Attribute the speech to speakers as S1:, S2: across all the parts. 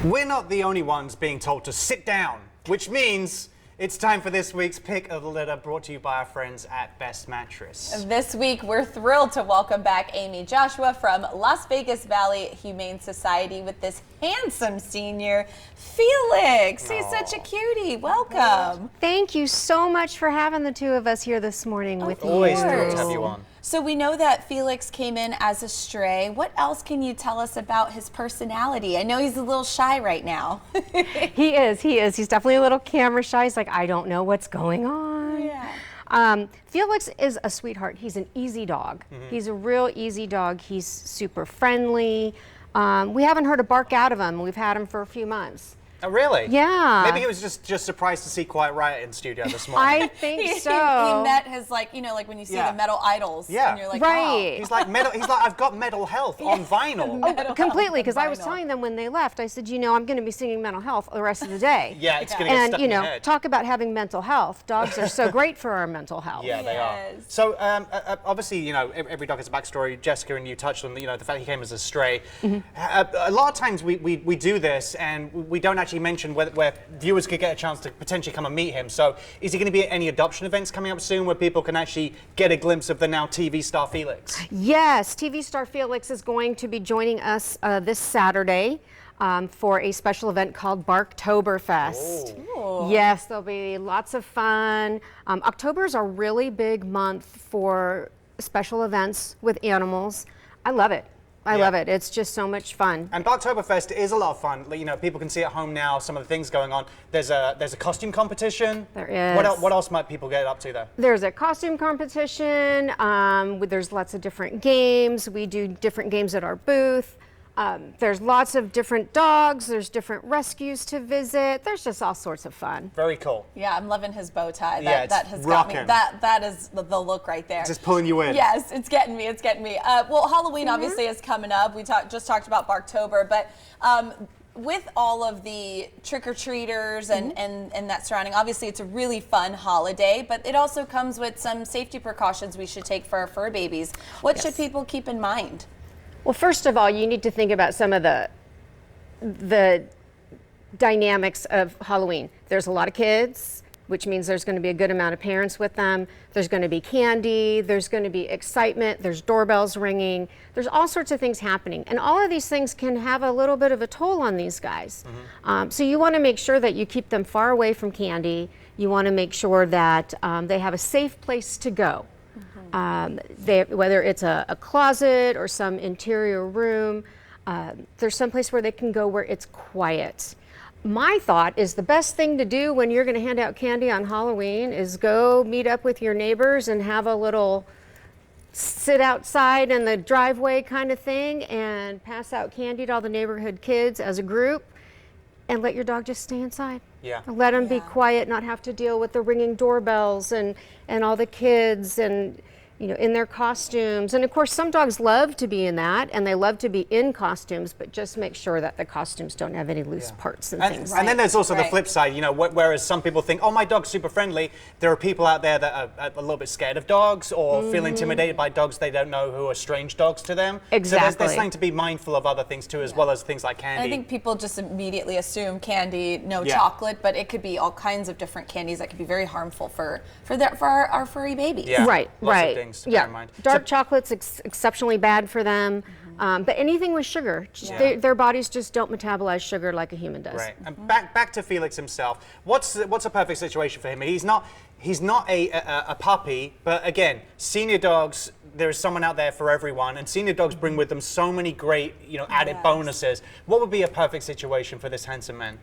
S1: We're not the only ones being told to sit down, which means it's time for this week's Pick of the Litter, brought to you by our friends at Best Mattress.
S2: This week, we're thrilled to welcome back Amy Joshua from Las Vegas Valley Humane Society with this handsome senior, Felix. He's such a cutie. Welcome.
S3: Thank you so much for having the two of us here this morning with you.
S1: Always thrilled to have you on.
S2: So we know that Felix came in as a stray. What else can you tell us about his personality? I know he's a little shy right now.
S3: He is. He's definitely a little camera shy. He's like, I don't know what's going on.
S2: Yeah.
S3: Felix is a sweetheart. He's an easy dog. He's a real easy dog. He's super friendly. We haven't heard a bark out of him. We've had him for a few months.
S1: Oh, really?
S3: Yeah.
S1: Maybe he was just surprised to see Quiet Riot in studio this morning.
S3: I think so.
S2: He met his, like, you know, like when you see the metal idols.
S1: Yeah.
S2: And you're like,
S3: right.
S1: He's like, I've got mental health on vinyl.
S3: Oh, completely, because I was telling them when they left, I said, you know, I'm going to be singing mental health the rest of the day.
S1: Yeah, it's going to get
S3: And,
S1: stuck
S3: you
S1: in your
S3: know,
S1: head.
S3: talk about having mental health. Dogs are so great for our mental health.
S1: Yeah, they are. So obviously, you know, every dog has a backstory. Jessica and you touched on, you know, the fact he came as a stray. A lot of times we do this and we don't actually mention where viewers could get a chance to potentially come and meet him. So is he going to be at any adoption events coming up soon where people can actually get a glimpse of the now TV star Felix?
S3: Yes, TV star Felix is going to be joining us this Saturday for a special event called Barktoberfest.
S2: Oh.
S3: Yes, there'll be lots of fun. October is a really big month for special events with animals. I love it. I love it. It's just so much fun.
S1: And Barktoberfest is a lot of fun. You know, people can see at home now some of the things going on. There's a costume competition.
S3: There is.
S1: What else might people get up to there?
S3: There's a costume competition. There's lots of different games. We do different games at our booth. There's lots of different dogs. There's different rescues to visit. There's just all sorts of fun.
S1: Very cool.
S2: Yeah, I'm loving his bow tie.
S1: Yeah,
S2: That
S1: it's
S2: has got me.
S1: rocking.
S2: That is the look right there.
S1: Just pulling you in.
S2: Yes, it's getting me. It's getting me. Well, Halloween obviously is coming up. We just talked about Barktober, but with all of the trick-or-treaters and that surrounding, obviously it's a really fun holiday, but it also comes with some safety precautions we should take for our fur babies. What should people keep in mind?
S3: Well, first of all, you need to think about some of the dynamics of Halloween. There's a lot of kids, which means there's going to be a good amount of parents with them. There's going to be candy. There's going to be excitement. There's doorbells ringing. There's all sorts of things happening. And all of these things can have a little bit of a toll on these guys. So you want to make sure that you keep them far away from candy. You want to make sure that they have a safe place to go. Whether it's a closet or some interior room, there's some place where they can go where it's quiet. My thought is the best thing to do when you're going to hand out candy on Halloween is go meet up with your neighbors and have a little sit outside in the driveway kind of thing and pass out candy to all the neighborhood kids as a group and let your dog just stay inside.
S1: Yeah.
S3: Let them be quiet, not have to deal with the ringing doorbells and all the kids and, you know, in their costumes. And of course, some dogs love to be in that and they love to be in costumes, but just make sure that the costumes don't have any loose parts and things.
S1: And then there's also the flip side, you know, whereas some people think, oh, my dog's super friendly, there are people out there that are a little bit scared of dogs or feel intimidated by dogs they don't know who are strange dogs to them.
S3: Exactly.
S1: So there's something to be mindful of other things too, as well as things like candy.
S2: I think people just immediately assume candy, no chocolate, but it could be all kinds of different candies that could be very harmful for our furry babies.
S1: Yeah.
S3: Right,
S1: Lots
S3: right.
S1: of things to bear in mind.
S3: Dark chocolate's exceptionally bad for them, but anything with sugar, their bodies just don't metabolize sugar like a human does.
S1: Right. And back to Felix himself. What's a perfect situation for him? He's not a puppy, but again, senior dogs, there is someone out there for everyone, and senior dogs bring with them so many great, you know, added bonuses. What would be a perfect situation for this handsome man?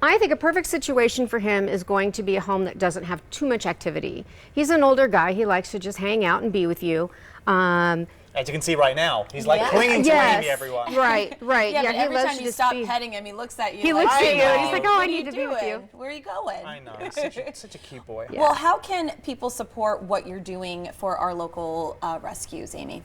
S3: I think a perfect situation for him is going to be a home that doesn't have too much activity. He's an older guy. He likes to just hang out and be with you.
S1: As you can see right now, he's like clinging to Amy, everyone.
S3: Right.
S2: Yeah, but
S3: he
S2: every
S3: loves
S2: time
S3: to
S2: you
S3: just
S2: stop
S3: be-
S2: petting him, he looks at you.
S3: He
S2: like,
S3: looks at you and he's
S1: know.
S3: like, oh, I
S2: "What are
S3: need
S2: you
S3: to be with you.
S2: doing? Where are you going?"
S1: I know, he's such a cute boy.
S2: Well, how can people support what you're doing for our local rescues, Amy?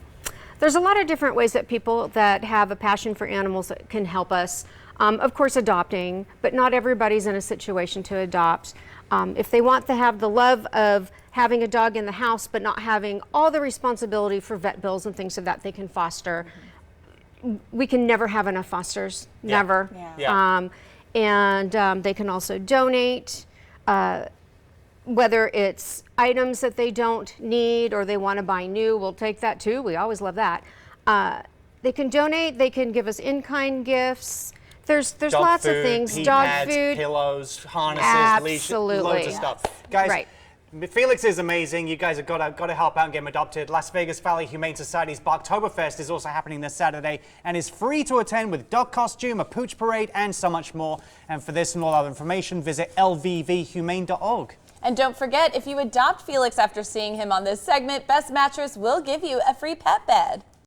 S3: There's a lot of different ways that people that have a passion for animals that can help us. Of course, adopting, but not everybody's in a situation to adopt. If they want to have the love of having a dog in the house, but not having all the responsibility for vet bills and things of that, they can foster. we can never have enough fosters, never.
S2: Yeah.
S3: And they can also donate, whether it's items that they don't need or they want to buy new, we'll take that too. We always love that. They can donate, they can give us in-kind gifts. There's
S1: Dog
S3: lots
S1: food,
S3: of things,
S1: pee
S3: dog
S1: pads,
S3: food.
S1: pillows, harnesses, leashes,
S3: Absolutely.
S1: loads of stuff. Guys,
S3: Right.
S1: Felix is amazing. You guys have got to help out and get him adopted. Las Vegas Valley Humane Society's Barktoberfest is also happening this Saturday and is free to attend with dog costume, a pooch parade, and so much more. And for this and all other information, visit lvvhumane.org.
S2: And don't forget, if you adopt Felix after seeing him on this segment, Best Mattress will give you a free pet bed.